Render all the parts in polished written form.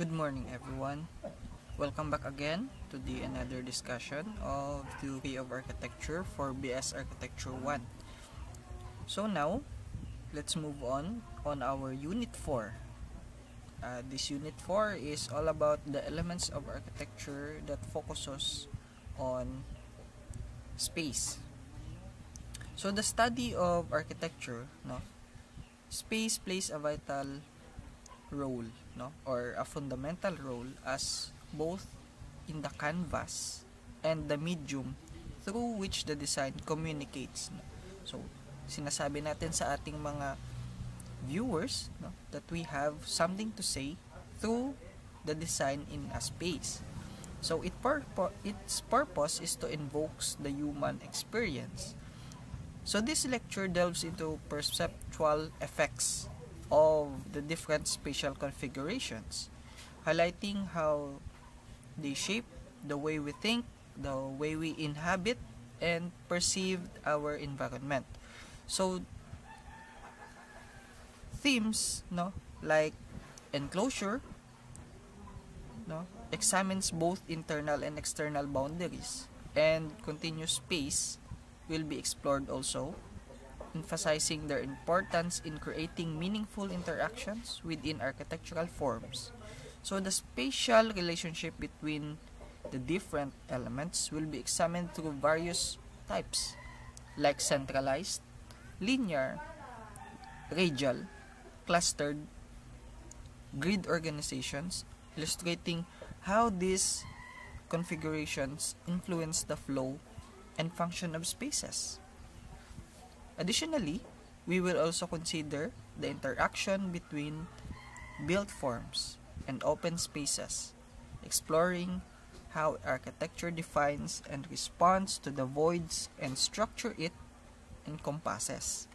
Good morning, everyone. Welcome back again to the another discussion of Theory of Architecture for BS Architecture 1. So now, let's move on our Unit 4. This Unit 4 is all about the elements of architecture that focuses on space. So the study of architecture, space plays a vital role, or a fundamental role as both in the canvas and the medium through which the design communicates. So, sinasabi natin sa ating mga viewers that we have something to say through the design in a space. So, its purpose is to invoke the human experience. So, this lecture delves into perceptual effects of the different spatial configurations, highlighting how they shape the way we think, the way we inhabit and perceive our environment. So themes like enclosure examines both internal and external boundaries, and continuous space will be explored also, emphasizing their importance in creating meaningful interactions within architectural forms. So the spatial relationship between the different elements will be examined through various types, like centralized, linear, radial, clustered, grid organizations, illustrating how these configurations influence the flow and function of spaces. Additionally, we will also consider the interaction between built forms and open spaces, exploring how architecture defines and responds to the voids and structure it encompasses.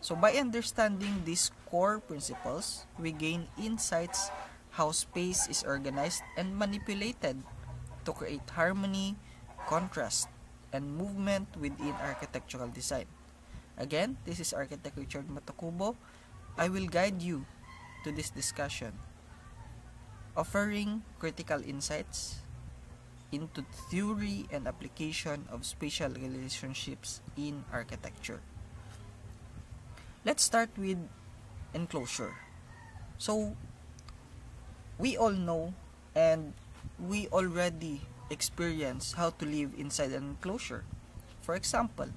So by understanding these core principles, we gain insights how space is organized and manipulated to create harmony, contrast, and movement within architectural design. Again, this is Architect Richard Matacubo. I will guide you to this discussion, offering critical insights into theory and application of spatial relationships in architecture. Let's start with enclosure. So, we all know and we already experience how to live inside an enclosure. For example,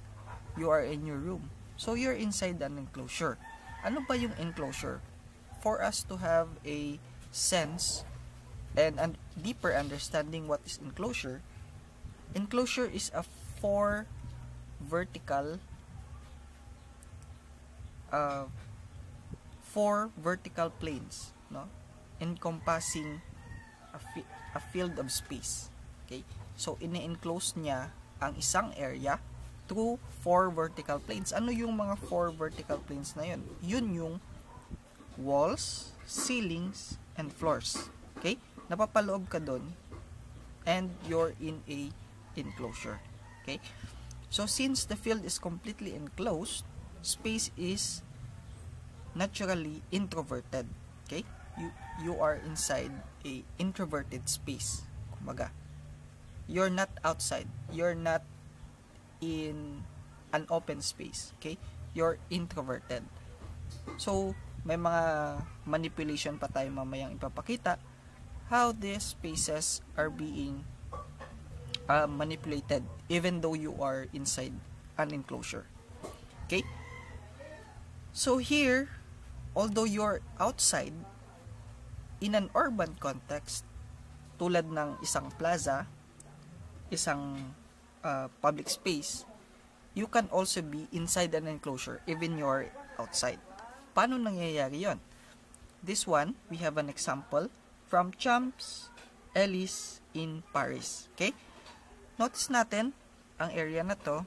you are in your room. So, you're inside an enclosure. Ano ba yung enclosure? For us to have a sense and a deeper understanding what is enclosure, enclosure is a four vertical planes, encompassing a field of space. Okay? So, ini-enclose niya ang isang area through four vertical planes. Ano yung mga four vertical planes na yun? Yun yung walls, ceilings, and floors. Okay? Napapaloob ka doon and you're in a enclosure. Okay? So, since the field is completely enclosed, space is naturally introverted. Okay? You are inside a introverted space. Kumbaga, you're not outside. You're not in an open space. Okay? You're introverted. So, may mga manipulation pa tayo mamayang ipapakita how these spaces are being manipulated even though you are inside an enclosure. Okay? So here, although you're outside in an urban context, tulad ng isang plaza, isang public space, you can also be inside an enclosure even you're outside. Paano nangyayari yon? This one, we have an example from Champs Elysees in Paris. Okay? Notice natin, ang area na to,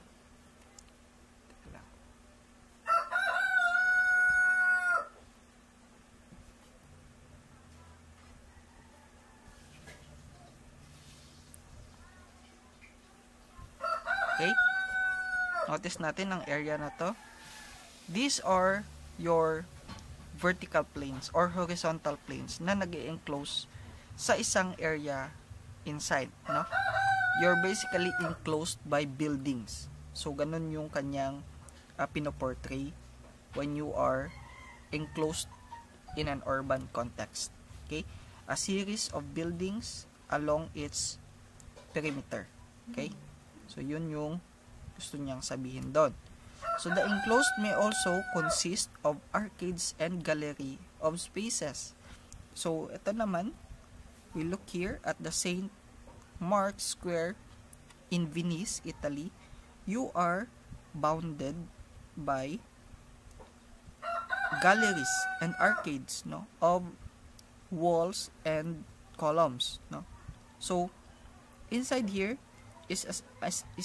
okay? Notice natin ang area na to. These are your vertical planes or horizontal planes na nag-enclose sa isang area inside, no? You're basically enclosed by buildings. So ganun yung kanyang pinoportray when you are enclosed in an urban context. Okay? A series of buildings along its perimeter. Okay? So yun yung gusto niyang sabihin doon. So the enclosed may also consist of arcades and gallery of spaces. So ito naman, we look here at the Saint Mark Square in Venice, Italy. You are bounded by galleries and arcades, no, of walls and columns, no. So inside here is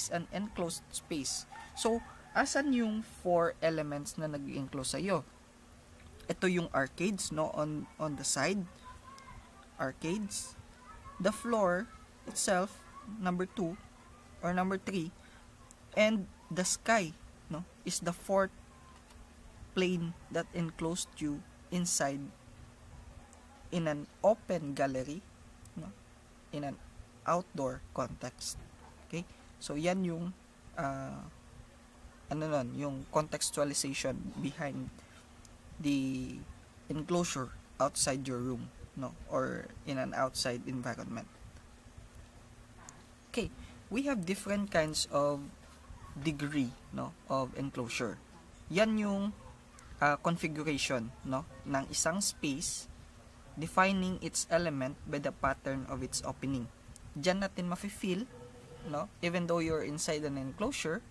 an enclosed space. So asan yung four elements na nag-enclose sa'yo? Ito yung arcades, no, on the side, arcades. The floor itself, number 2 or number 3, and the sky, no, is the fourth plane that enclosed you inside in an open gallery, no, in an outdoor context. Okay? So yan yung yung contextualization behind the enclosure outside your room, no, or in an outside environment. Okay, we have different kinds of degree, no, of enclosure. Yan yung configuration, no, ng isang space, defining its element by the pattern of its opening. Diyan natin mafe-feel, no, even though you're inside an enclosure,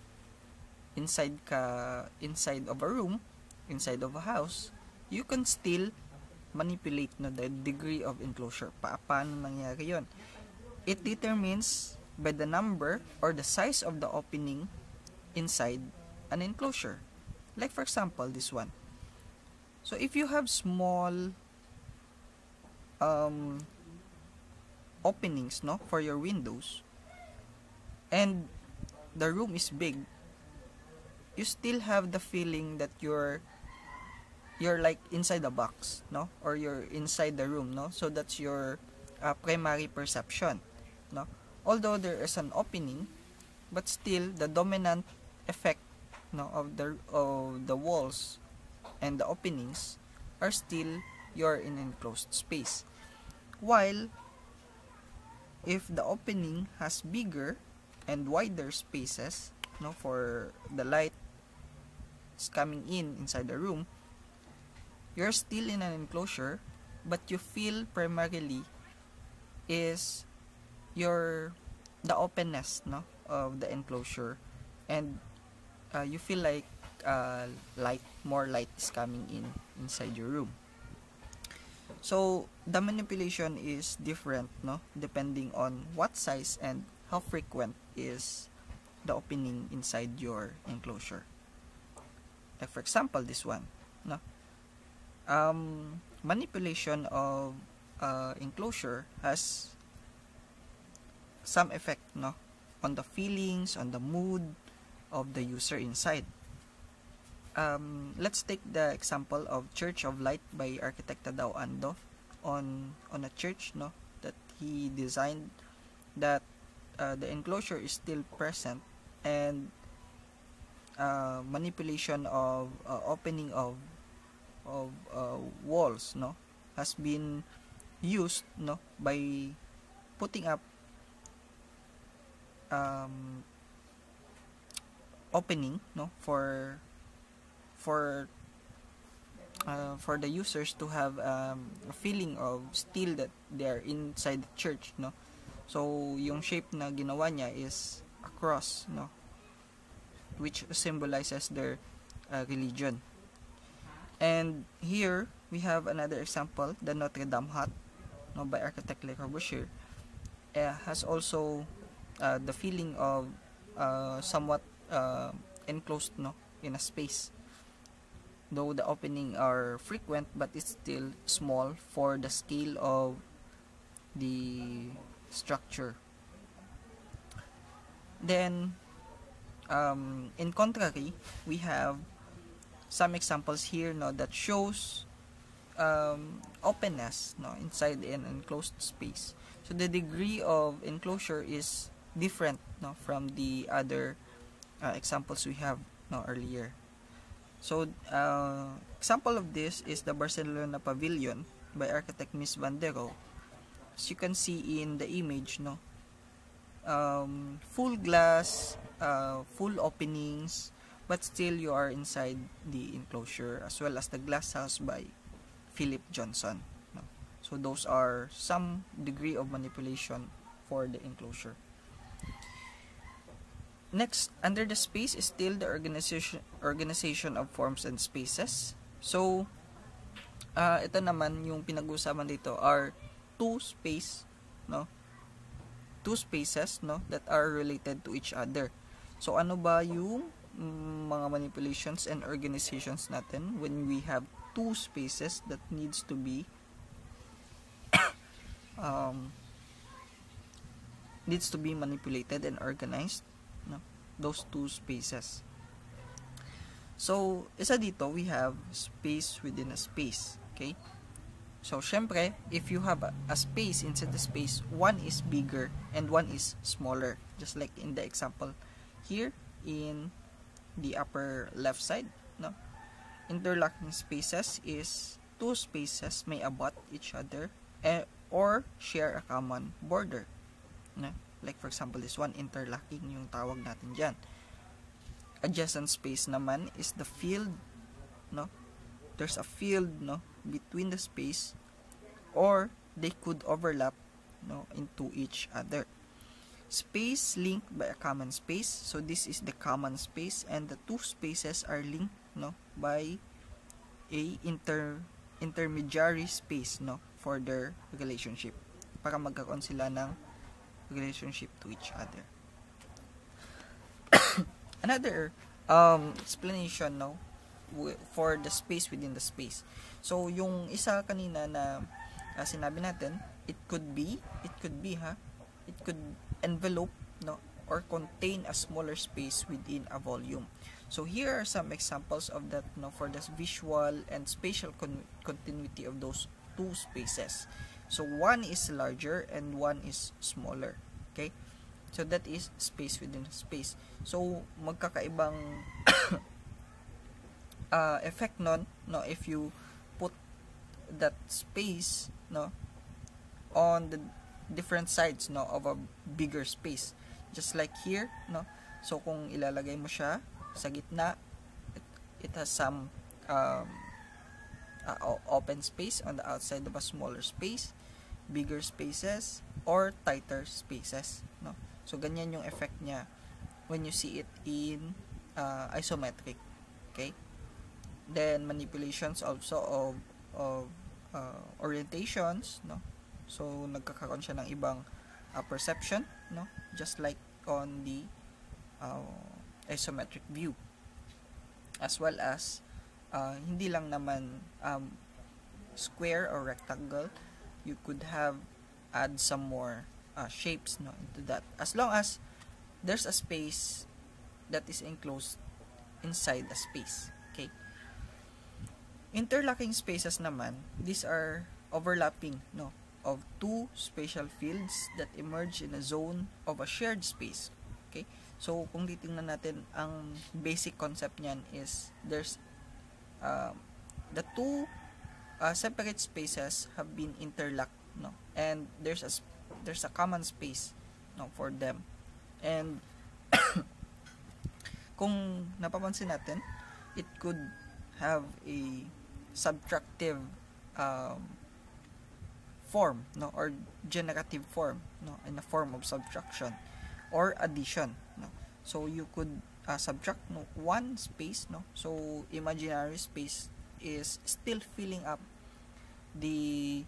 inside of a room, inside of a house, you can still manipulate, no, the degree of enclosure. Paano nangyari yun? It determines by the number or the size of the opening inside an enclosure. Like for example, this one. So if you have small openings, no, for your windows, and the room is big, you still have the feeling that you're like inside a box, no, or you're inside the room, no. So that's your primary perception, no. Although there is an opening, but still the dominant effect, no, of the walls and the openings are still you're in enclosed space. While if the opening has bigger and wider spaces, no, for the light is coming inside the room, you're still in an enclosure, but you feel primarily is the openness, no, of the enclosure, and you feel like more light is coming inside your room. So the manipulation is different, no, depending on what size and how frequent is the opening inside your enclosure. Like for example, this one, no, manipulation of enclosure has some effect, no, on the feelings, on the mood of the user inside. Let's take the example of Church of Light by architect Tadao Ando on a church, no, that he designed, that the enclosure is still present, and manipulation of opening of walls, no, has been used, no, by putting up opening, no, for the users to have a feeling of still that they are inside the church, no. So yung shape na ginawa niya is a cross, no, which symbolizes their religion. And here we have another example, the Notre Dame hut, no, by architect Le Corbusier, has also the feeling of somewhat enclosed, no, in a space, though the opening are frequent, but it's still small for the scale of the structure. Then in contrary, we have some examples here, no, that shows openness, no, inside an enclosed space. So the degree of enclosure is different, no, from the other examples we have, no, earlier. So example of this is the Barcelona Pavilion by architect Mies van der Rohe. As you can see in the image, no, full glass, full openings, but still you are inside the enclosure, as well as the glass house by Philip Johnson, no? So those are some degree of manipulation for the enclosure. Next, under the space is still the organization of forms and spaces. So ito naman yung pinag-uusapan dito are two spaces, no, that are related to each other. So ano ba yung mga manipulations and organizations natin when we have two spaces that needs to be manipulated and organized, no? Those two spaces. So isa dito, we have space within a space. Okay, so syempre, if you have a space inside the space, one is bigger and one is smaller, just like in the example here in the upper left side, no? Interlocking spaces is two spaces may abut each other or share a common border, no? Like for example, this one, interlocking yung tawag natin dyan. Adjacent space naman is the field, no? There's a field, no, between the space, or they could overlap, no, into each other. Space linked by a common space, so this is the common space, and the two spaces are linked, no, by a intermediary space, no, for their relationship, para magkaroon sila ng relationship to each other. Another explanation, no, for the space within the space. So yung isa kanina na sinabi natin, it could envelope, no, or contain a smaller space within a volume. So here are some examples of that, no, for the visual and spatial continuity of those two spaces. So one is larger and one is smaller. Okay, so that is space within space. So magkakaibang effect nun, no, if you put that space, no, on the different sides, no, of a bigger space, just like here, no. So kung ilalagay mo siya sa gitna, it has some open space on the outside of a smaller space, bigger spaces, or tighter spaces, no. So ganyan yung effect niya when you see it in isometric. Okay, then manipulations also of orientations, no. So nagkakaroon siya ng ibang perception, no, just like on the isometric view, as well as hindi lang naman square or rectangle, you could add some more shapes, no, into that, as long as there's a space that is enclosed inside a space. Okay, interlocking spaces naman, these are overlapping, no, of two spatial fields that emerge in a zone of a shared space. Okay, so kung titingnan natin, ang basic concept niyan is there's the two separate spaces have been interlocked, no, and there's a common space, no, for them. And kung napapansin natin, it could have a subtractive form, no, or generative form, no, in a form of subtraction or addition, no. So you could subtract, no, one space, no, so imaginary space is still filling up the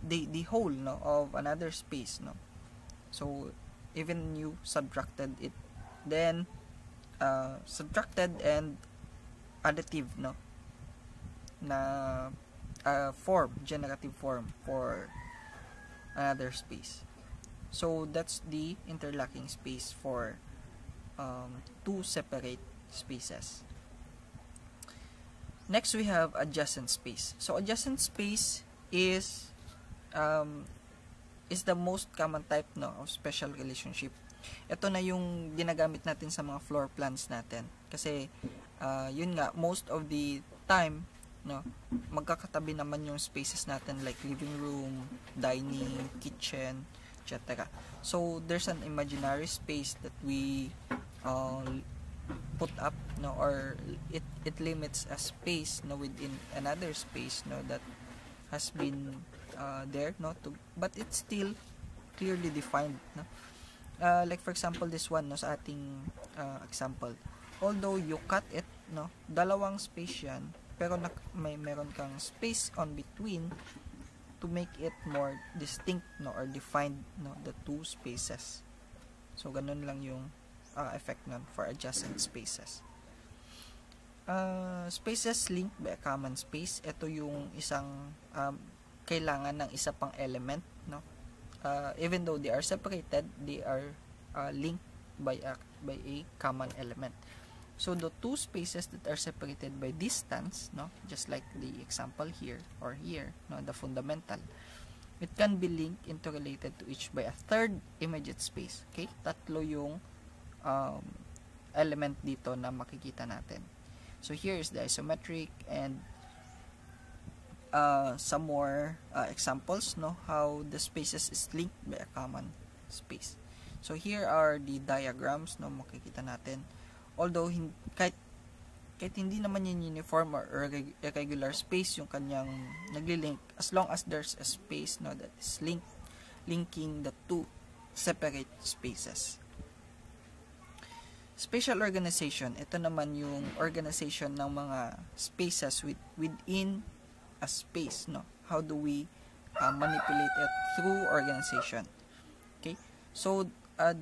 the whole, no, of another space, no. So even you subtracted it, then subtracted and additive, no, na form, generative form for another space. So that's the interlocking space for two separate spaces. Next, we have adjacent space. So adjacent space is the most common type, no, of special relationship. Ito na yung ginagamit natin sa mga floor plans natin. Kasi yun nga, most of the time, no, magkakatabi naman yung spaces natin like living room, dining, kitchen, etc. So there's an imaginary space that we put up, no, or it limits a space, no, within another space, no, that has been there, no, but it's still clearly defined, no. Like for example this one, no, sa ating example, although you cut it, no, dalawang space yan, pero meron kang space on between to make it more distinct, no, or defined, no, the two spaces. So ganun lang yung effect nun for adjacent spaces. Spaces linked by a common space, ito yung isang kailangan ng isa pang element, no. Even though they are separated, they are linked by a common element. So the two spaces that are separated by distance, no, just like the example here or here, no, the fundamental, it can be linked, interrelated to each by a third immediate space. Okay, tatlo yung element dito na makikita natin. So here is the isometric, and some more examples, no, how the spaces is linked by a common space. So here are the diagrams, no, makikita natin. Although kahit hindi naman yan uniform or irregular space yung kanyang naglilink, as long as there's a space, no, that is linking the two separate spaces. Spatial organization, ito naman yung organization ng mga spaces within a space, no. How do we manipulate it through organization? Okay, so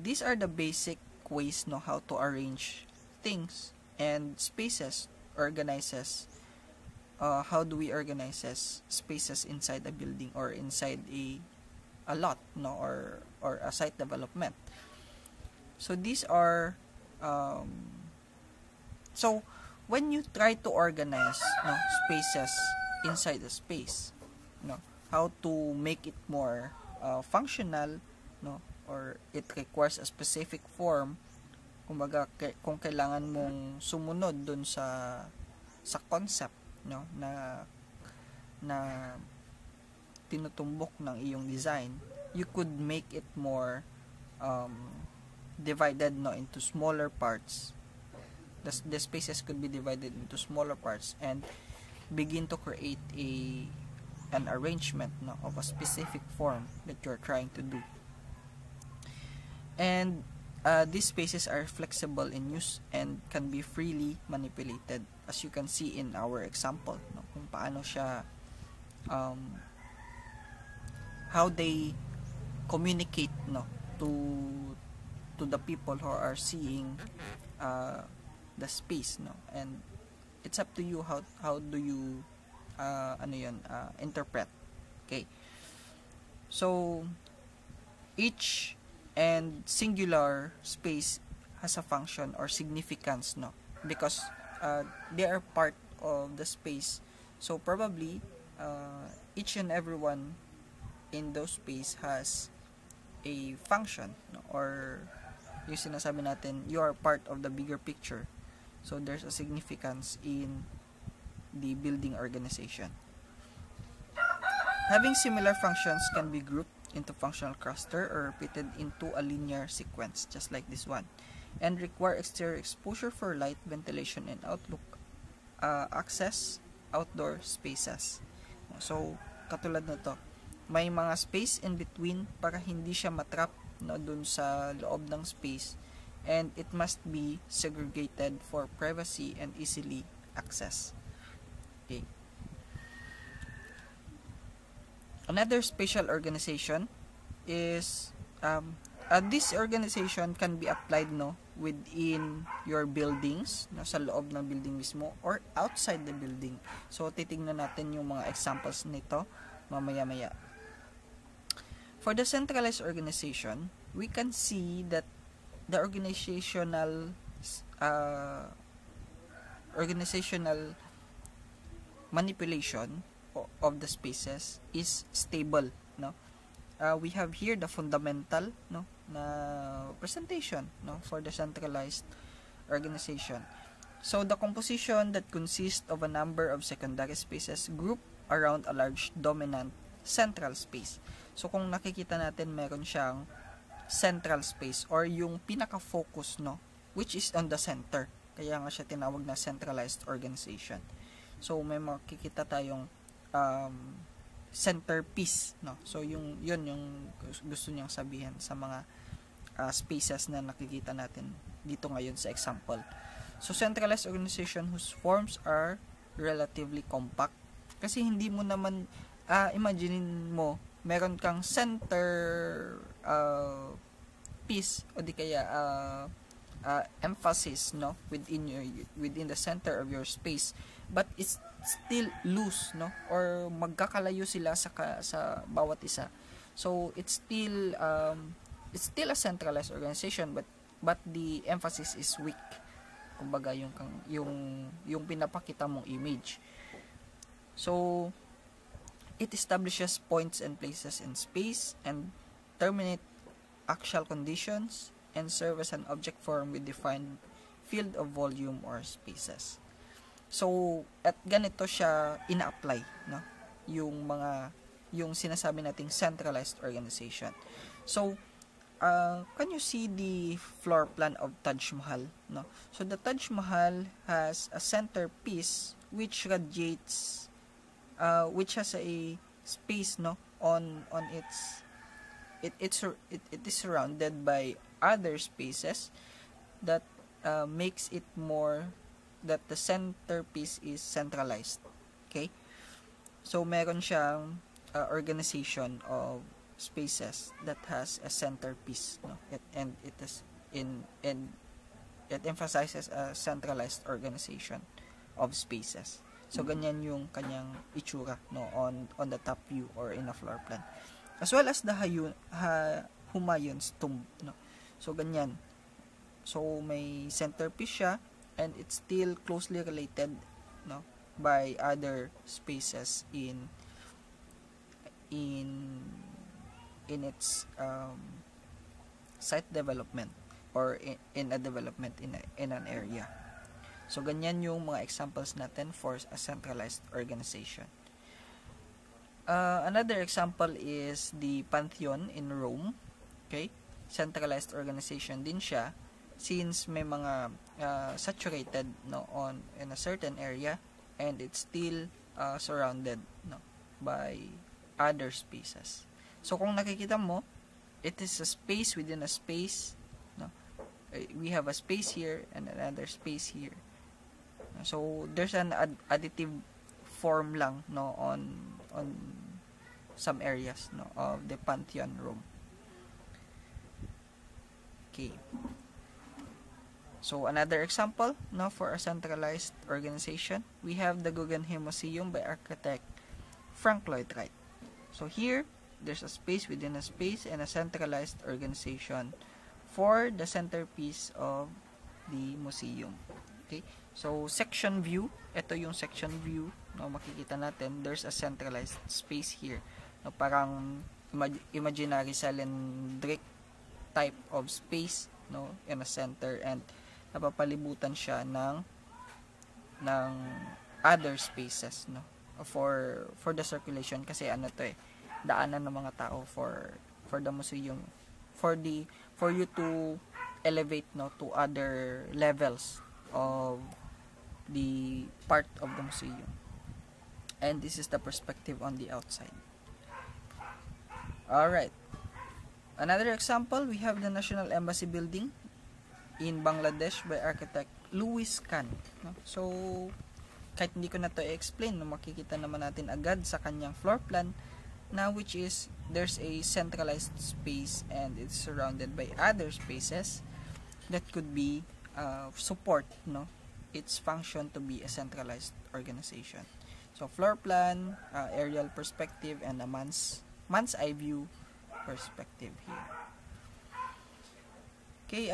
these are the basic ways, no, how to arrange things and spaces. Organizes how do we organize spaces inside a building or inside a lot, no, or a site development. So these are so when you try to organize, no, spaces inside a space, no, how to make it more functional, no, or it requires a specific form. Kumbaga, kung kailangan mong sumunod dun sa concept, no, na tinutumbok ng iyong design, you could make it more divided, no, into smaller parts. The spaces could be divided into smaller parts and begin to create an arrangement, no, of a specific form that you're trying to do. And these spaces are flexible in use and can be freely manipulated, as you can see in our example, no, kung paano siya how they communicate, no, to the people who are seeing the space, no, and it's up to you how do you interpret. Okay, so each and singular space has a function or significance, no, because they are part of the space. So probably each and everyone in those space has a function, no, or yung sinasabi natin, you are part of the bigger picture. So there's a significance in the building organization. Having similar functions can be grouped into functional cluster or repeated into a linear sequence, just like this one, and require exterior exposure for light, ventilation, and access outdoor spaces. So katulad nito, may mga space in between para hindi siya matrap, no, dun sa loob ng space, and it must be segregated for privacy and easily access. Okay. Another spatial organization is this organization can be applied, no, within your buildings, no, sa loob ng building mismo or outside the building. So titingnan natin yung mga examples nito mamaya-maya. For the centralized organization, we can see that the organizational organizational manipulation of the spaces is stable, no? We have here the fundamental, no, na presentation, no, for the centralized organization. So the composition that consists of a number of secondary spaces grouped around a large dominant central space. So kung nakikita natin, meron siyang central space or yung pinaka-focus, no, which is on the center. Kaya nga siya tinawag na centralized organization. So may makikita tayong centerpiece, no. So yun yung gusto niyang sabihin sa mga spaces na nakikita natin dito ngayon sa example. So centralized organization whose forms are relatively compact, kasi hindi mo naman imaginein mo meron kang center piece o di kaya emphasis, no, within the center of your space, but it's still loose, no, or magkakalayo sila sa bawat isa. So it's still a centralized organization, but the emphasis is weak. Kumbaga yung pinapakita mong image. So it establishes points and places in space and terminate actual conditions and serve as an object form with defined field of volume or spaces. So at ganito siya ina-apply, no, yung sinasabi nating centralized organization. So can you see the floor plan of Taj Mahal, no? So the Taj Mahal has a centerpiece which radiates which has a space, no, on its it is surrounded by other spaces that makes it more that the centerpiece is centralized. Okay, so meron siyang organization of spaces that has a centerpiece, no, and it emphasizes a centralized organization of spaces. So ganyan yung kanyang itsura, no, on the top view or in a floor plan, as well as the Humayun's tomb, no. So ganyan. So may centerpiece siya and it's still closely related, no, by other spaces in its site development or in a development in an area. So ganyan yung mga examples natin for a centralized organization. Another example is the Pantheon in Rome. Okay, centralized organization din siya since may mga saturated, no, in a certain area and it's still surrounded, no, by other spaces. So kung nakikita mo, it is a space within a space, no. We have a space here and another space here. So there's an additive form lang, no, on some areas, no, of the Pantheon, Rome. Okay. So another example, no, for a centralized organization, we have the Guggenheim Museum by architect Frank Lloyd Wright. So here there's a space within a space and a centralized organization for the centerpiece of the museum. Okay, so section view, ito yung section view, no, makikita natin there's a centralized space here, no, parang imaginary cylindric type of space, no, in a center, and napapalibutan siya ng other spaces, no, for the circulation, kasi ano to daanan ng mga tao for the museum, for you to elevate, no, to other levels of the part of the museum. And this is the perspective on the outside. Alright, another example, we have the National Embassy building in Bangladesh by architect Louis Kahn, no? So kahit hindi ko na to i-explain, no, makikita naman natin agad sa kanyang floor plan na which is there's a centralized space and it's surrounded by other spaces that could be support, no, its function to be a centralized organization. So floor plan, aerial perspective, and a man's eye view perspective here. Okay,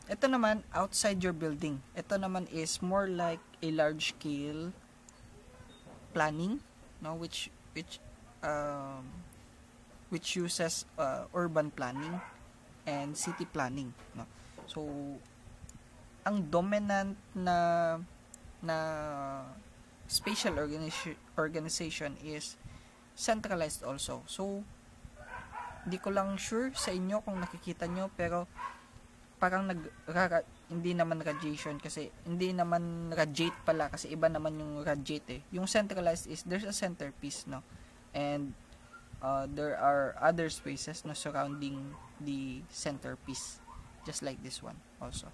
ito naman, outside your building. Ito naman is more like a large scale planning, no, um, which uses urban planning and city planning, no. So, ang dominant na spatial organization is centralized also. So, di ko lang sure sa inyo kung nakikita nyo, pero parang hindi naman radiation kasi hindi naman radiate pala kasi iba naman yung radiate yung centralized is there's a centerpiece, no, and there are other spaces, no, surrounding the centerpiece, just like this one also.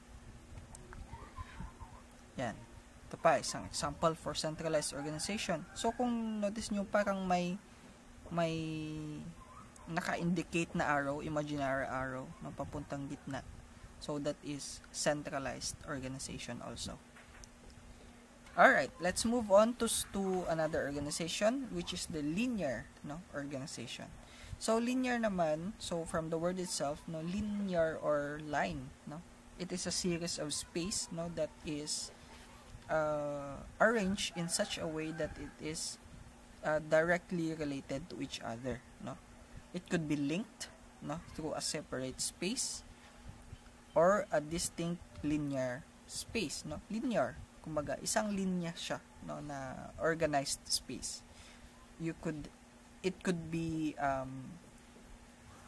Yan, ito pa isang example for centralized organization. So kung notice nyo, parang may naka-indicate na arrow, imaginary arrow, no, papuntang gitna. So that is centralized organization also. Alright, let's move on to another organization, which is the linear, no, organization. So linear naman, so from the word itself, no, linear or line, no, it is a series of space, no, that is arranged in such a way that it is directly related to each other, no. It could be linked, no, through a separate space or a distinct linear space, no. Linear, kumbaga isang linya siya, no, na organized space. It could be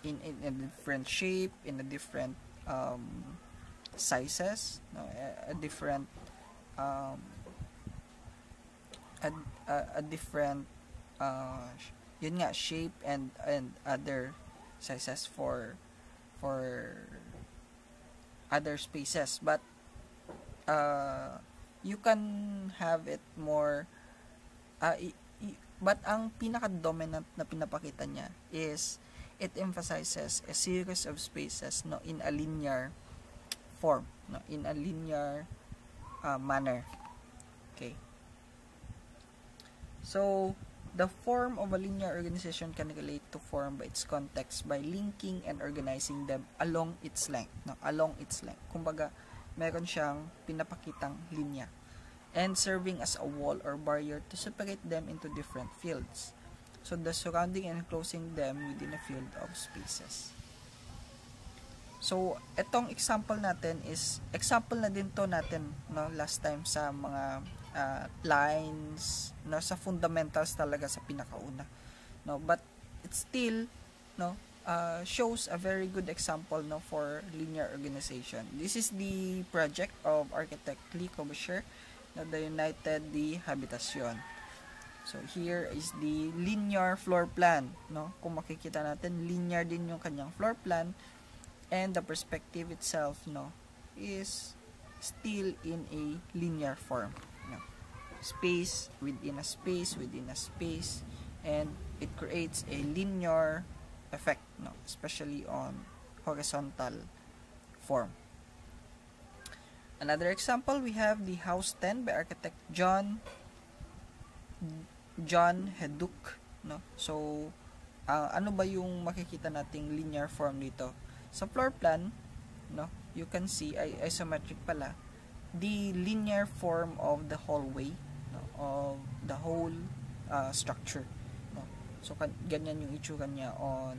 in a different shape, in a different sizes, no, a different different yun nga, shape and other sizes for other spaces, but you can have it more but ang pinaka-dominant na pinapakita niya is it emphasizes a series of spaces, no, in a linear form, no, in a linear manner. Okay, so the form of a linear organization can relate to form by its context by linking and organizing them along its length, no? Along its length. Kumbaga, meron siyang pinapakitang linya and serving as a wall or barrier to separate them into different fields. So, the surrounding and enclosing them within a field of spaces. So, etong example natin is, example na din to natin, no, last time sa mga lines, no, sa fundamentals talaga sa pinakauna, no, but it still, no, shows a very good example, no, for linear organization. This is the project of architect Le Corbusier, no, the United de Habitación. So here is the linear floor plan, no. Kung makikita natin, linear din yung kanyang floor plan, and the perspective itself, no, is still in a linear form. Space within a space within a space, and it creates a linear effect, no, especially on horizontal form. Another example, we have the House 10 by architect John Heduc, no. So ano ba yung makikita nating linear form dito? Sa floor plan, no, you can see isometric pala the linear form of the hallway, of the whole structure, no. So ganyan yung itsura niya on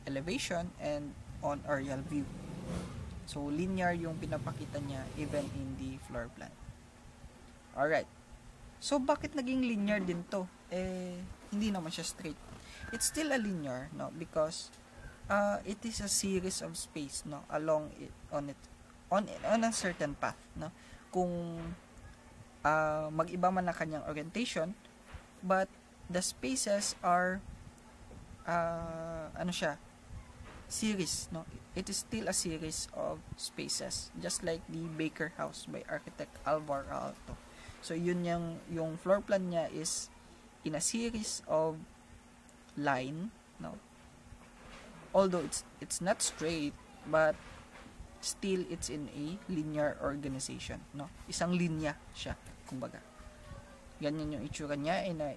elevation and on aerial view. So linear yung pinapakita niya even in the floor plan. Alright, so bakit naging linear din to? Hindi naman siya straight. It's still a linear, no, because it is a series of space, no, along it on a certain path, no. Kung mag-iba man na kanyang orientation, but the spaces are series, no. It is still a series of spaces, just like the Baker House by architect Alvar Aalto. So yun yung floor plan niya is in a series of line, no. Although it's not straight, but still it's in a linear organization, no. Isang linya siya, kumbaga. Ganyan yung itsura niya in a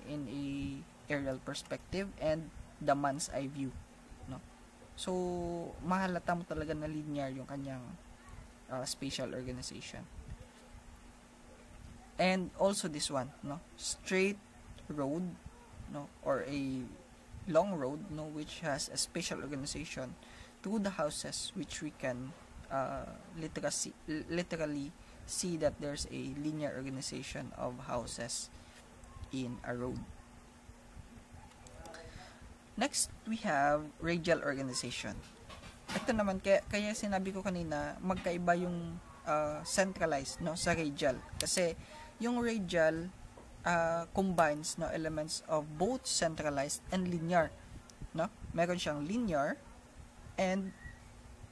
aerial perspective and the man's eye view, no. So, mahalata mo talaga na linear yung kanyang spatial organization. And also this one, no, straight road, no, or a long road, no, which has a spatial organization through the houses, which we can literally see that there's a linear organization of houses in a road. Next, we have radial organization. Ito naman, kaya sinabi ko kanina, magkaiba yung centralized, no, sa radial. Kasi yung radial combines, no, elements of both centralized and linear. No? Meron siyang linear and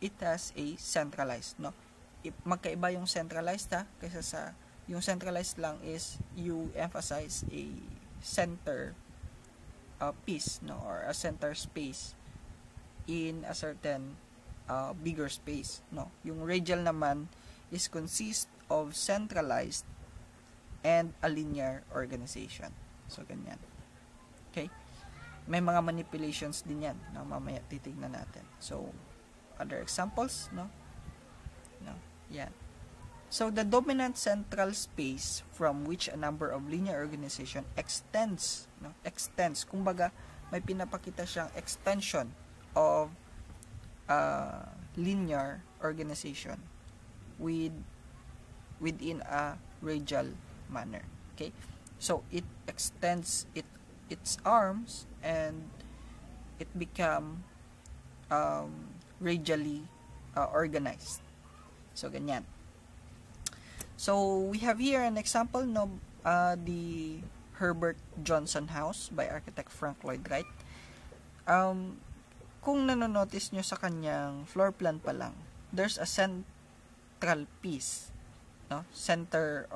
it has a centralized. No? Magkaiba yung centralized, ha, kaysa sa yung centralized lang is you emphasize a center piece, no, or a center space in a certain bigger space, no. Yung radial naman is consist of centralized and a linear organization. So ganyan. Okay? May mga manipulations din yan, no, mamaya titignan natin. So other examples, no? No. Yan. So the dominant central space from which a number of linear organization extends, no? Extends. Kumbaga, may pinapakita siyang extension of linear organization within a radial manner. Okay? So it extends its arms and it become radially organized. So ganyan. So we have here an example, no, the Herbert Johnson House by architect Frank Lloyd Wright. Kung nanonotice nyo sa kanyang floor plan pa lang, there's a central piece, no, center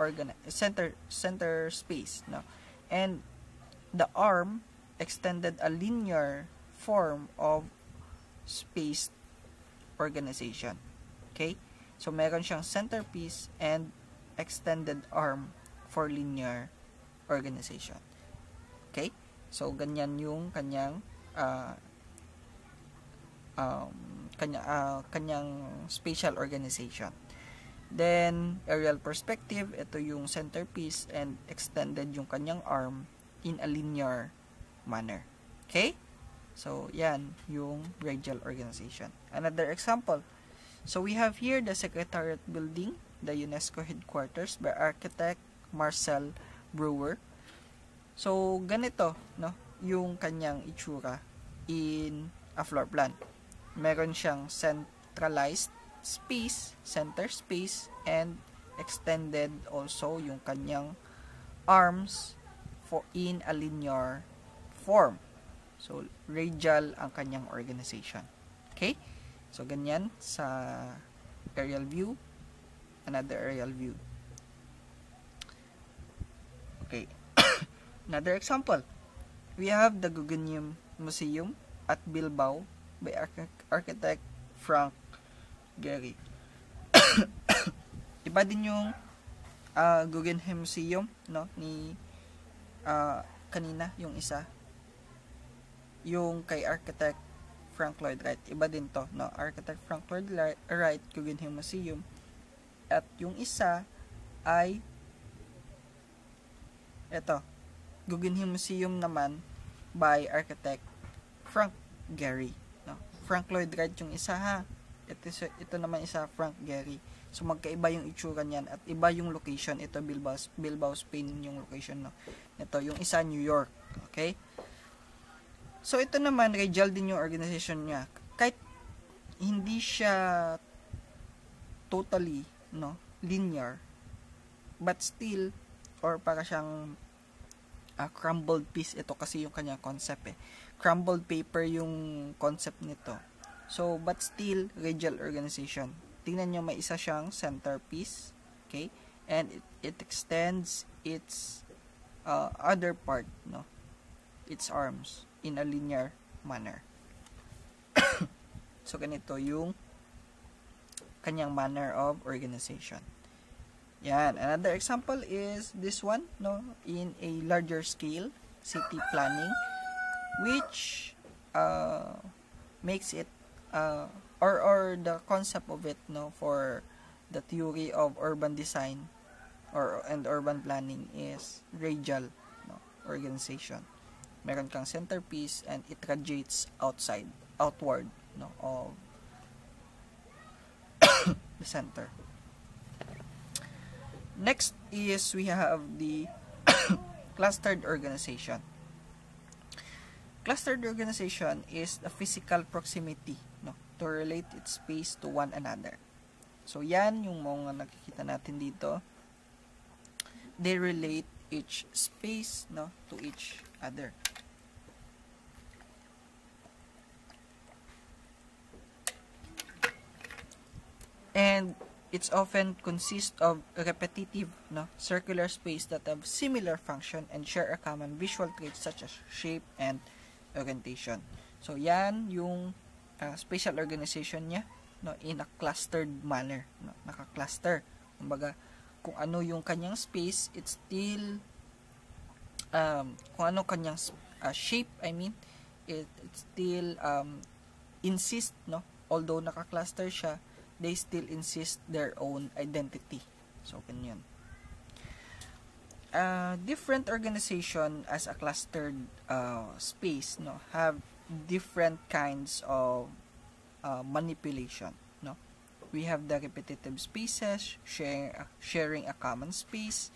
space, no, and the arm extended a linear form of spaced organization. Okay, so meron siyang centerpiece and extended arm for linear organization. Okay? So, ganyan yung kanyang kanyang spatial organization. Then, aerial perspective, ito yung centerpiece and extended yung kanyang arm in a linear manner. Okay? So, yan yung radial organization. Another example. So, we have here the Secretariat Building, the UNESCO headquarters by architect Marcel Breuer. So, ganito, no, yung kanyang itsura in a floor plan. Meron siyang centralized space, center space, and extended also yung kanyang arms in a linear form. So, radial ang kanyang organization. Okay? So, ganyan sa aerial view. Another aerial view. Okay. Another example. We have the Guggenheim Museum at Bilbao by architect Frank Gehry. Iba din yung Guggenheim Museum, no, ni kanina yung isa. Yung kay architect Frank Lloyd Wright. Iba din to, no. Architect Frank Lloyd Wright, Guggenheim Museum. At yung isa ay ito, Guggenheim Museum naman by architect Frank Gehry, no? Frank Lloyd Wright yung isa, ha. Ito naman isa, Frank Gehry. So magkaiba yung itsura niyan at iba yung location. Ito Bilbao, Spain yung location, no. Ito yung isa New York, okay? So ito naman radial din yung organization niya. Kahit hindi siya totally, no, linear, but still, or para siyang crumbled piece, ito kasi yung kanyang concept, crumbled paper yung concept nito. So but still radial organization. Tingnan nyo, may isa siyang centerpiece, okay, and it extends its other part, no, its arms in a linear manner. So ganito yung kanyang manner of organization. Yan. Another example is this one, no, in a larger scale, city planning, which makes it or the concept of it, no, for the theory of urban design and urban planning is radial, no, organization. Meron kang centerpiece and it radiates outward, no, of the center. Next is we have the clustered organization. Clustered organization is the physical proximity, no, to relate its space to one another. So yan yung mga nakikita natin dito. They relate each space, no, to each other. And it's often consists of repetitive, no, circular space that have similar function and share a common visual traits such as shape and orientation. So yan yung spatial organization niya, no, in a clustered manner, no, naka-cluster. Kumbaga, kung ano yung kanyang space, it's still kung ano kanyang shape, I mean, it still insist, no, although naka-cluster siya, they still insist their own identity. So, ganyan. Different organization as a clustered space, no, have different kinds of manipulation, no. We have the repetitive spaces, sharing a common space,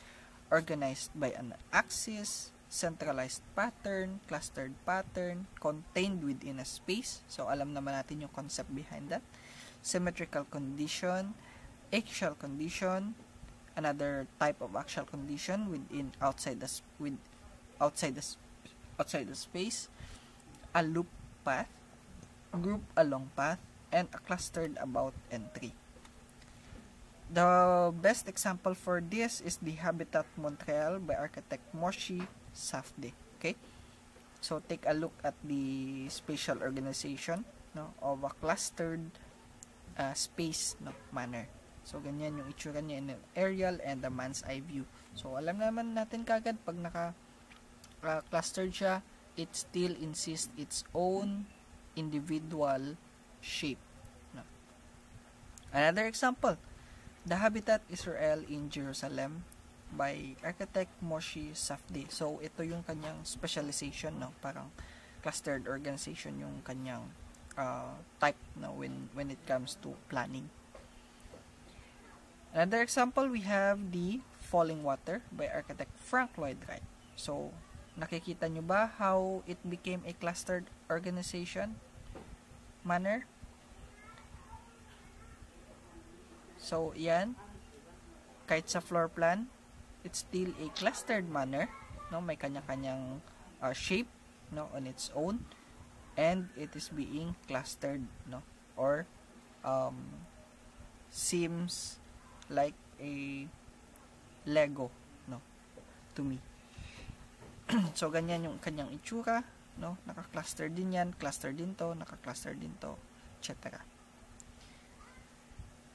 organized by an axis, centralized pattern, clustered pattern, contained within a space. So, alam naman natin yung concept behind that. Symmetrical condition, axial condition, another type of axial condition outside the space, a loop path, group along path, and a clustered about entry. The best example for this is the Habitat Montreal by architect Moshe Safdie. Okay, so take a look at the spatial organization, no, of a clustered space, no, manner. So ganyan yung itsura niya in an aerial and a man's eye view. So alam naman natin kagad pag naka clustered siya, it still insists its own individual shape, no. Another example, the Habitat Israel in Jerusalem by architect Moshe Safdie. So ito yung kanyang specialization, no, parang clustered organization yung kanyang type, no, when it comes to planning. Another example, we have the Falling Water by architect Frank Lloyd Wright. So nakikita nyo ba how it became a clustered organization manner? So yan, kahit sa floor plan, it's still a clustered manner, no, may kanya-kanyang shape, no, on its own, and it is being clustered, no, or seems like a Lego, no, to me. So ganyan yung kanyang itsura, no, naka-cluster din yan, cluster din to, naka-cluster din to, etc.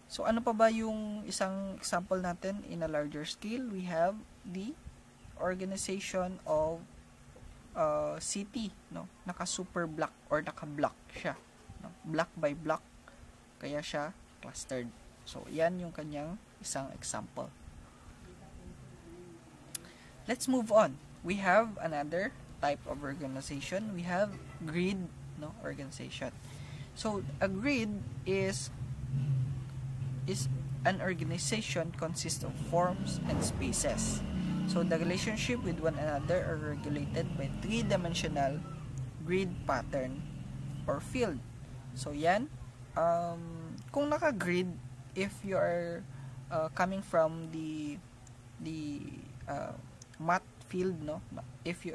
So ano pa ba yung isang example natin in a larger scale? We have the organization of city, no, naka-super block or naka-block siya, no, block by block, kaya siya clustered. So yan yung kanyang isang example. Let's move on. We have another type of organization. We have grid, no, organization. So a grid is an organization consists of forms and spaces. So the relationship with one another are regulated by three-dimensional grid pattern or field. So yan, kung naka-grid, if you are coming from the math field, no, if you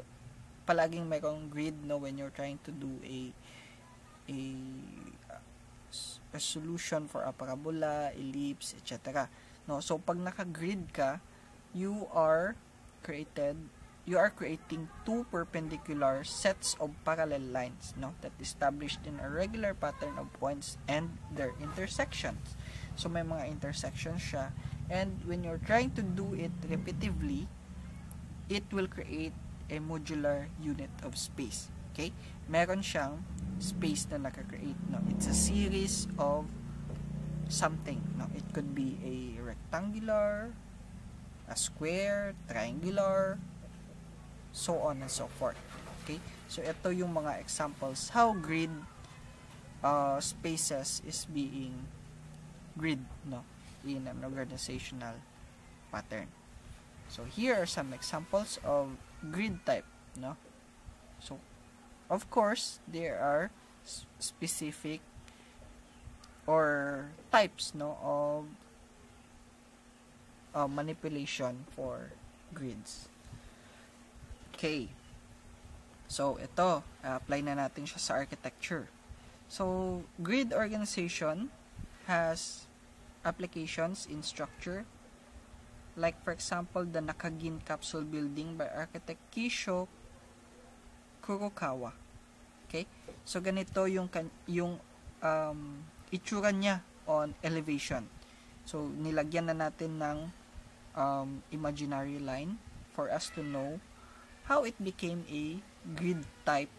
palaging mayroong grid, no, when you're trying to do a solution for a parabola, ellipse, etc. No, so pag naka-grid ka, you are creating two perpendicular sets of parallel lines, no, that established in a regular pattern of points and their intersections. So may mga intersections siya, and when you're trying to do it repetitively, it will create a modular unit of space. Okay? Meron siyang space na naka-create, no? It's a series of something, no? It could be a rectangular, a square, triangular, so on and so forth. Okay? So, ito yung mga examples how grid spaces is being grid, no? In an organizational pattern. So, here are some examples of grid type, no? So, of course, there are specific or types, no, of manipulation for grids. Okay. So, ito, apply na natin siya sa architecture. So, grid organization has applications in structure. Like, for example, the Nakagin Capsule Building by architect Kisho Kurokawa. Okay? So, ganito yung itsura niya on elevation. So, nilagyan na natin ng imaginary line for us to know how it became a grid type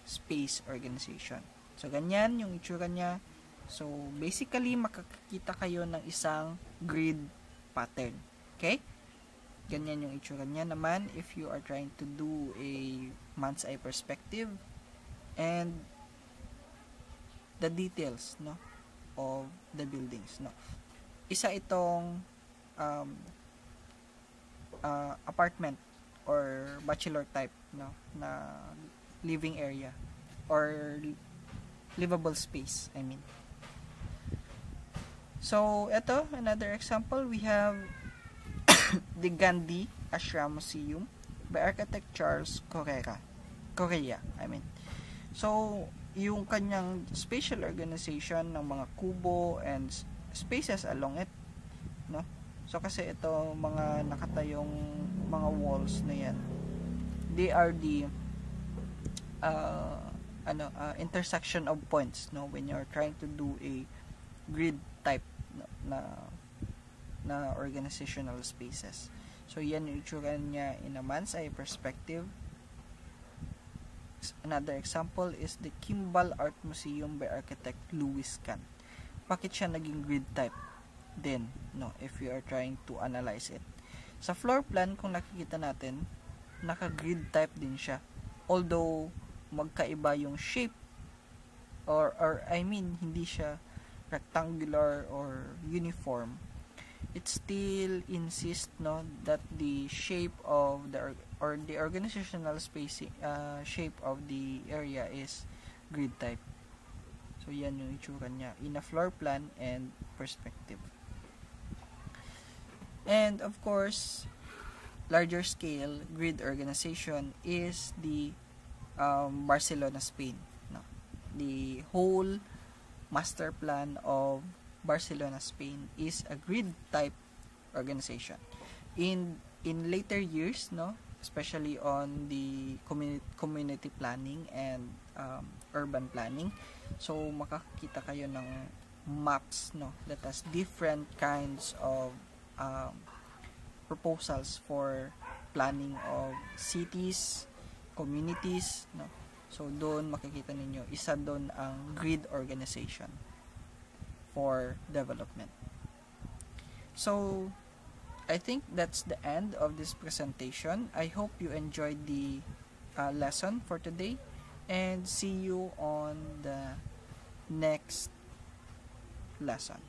space organization. So, ganyan yung itsura niya. So, basically, makakita kayo ng isang grid pattern. Okay? Ganyan yung itsura niya naman if you are trying to do a man's eye perspective and the details, no, of the buildings, no. Isa itong apartment or bachelor type, no, na living area or livable space, I mean. So, ito, another example, we have the Gandhi Ashram Museum by architect Charles Correa, So, yung kanyang spatial organization ng mga kubo and spaces along it, no? So, kasi ito, mga nakatayong mga walls na yan, they are the intersection of points, no, when you're trying to do a grid type na organizational spaces. So, yan yung itsura niya in a man's eye perspective. Another example is the Kimball Art Museum by architect Louis Kahn. Bakit siya naging grid type din, no, if you are trying to analyze it? Sa floor plan, kung nakikita natin, naka-grid type din siya. Although, magkaiba yung shape or I mean, hindi siya rectangular or uniform. It still insists, no, that the shape of the organizational spacing shape of the area is grid type. So yan yung itsura niya in a floor plan and perspective. And of course, larger scale grid organization is the Barcelona, Spain, no? The whole master plan of Barcelona, Spain is a grid type organization. In later years, no, especially on the community planning and urban planning, so makakita kayo ng maps, no, that has different kinds of proposals for planning of cities, communities, no. So doon makikita ninyo, isa doon ang grid organization for development. So, I think that's the end of this presentation. I hope you enjoyed the lesson for today and see you on the next lesson.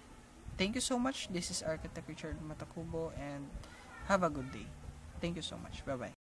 Thank you so much. This is Architect Richard Matacubo and have a good day. Thank you so much. Bye-bye.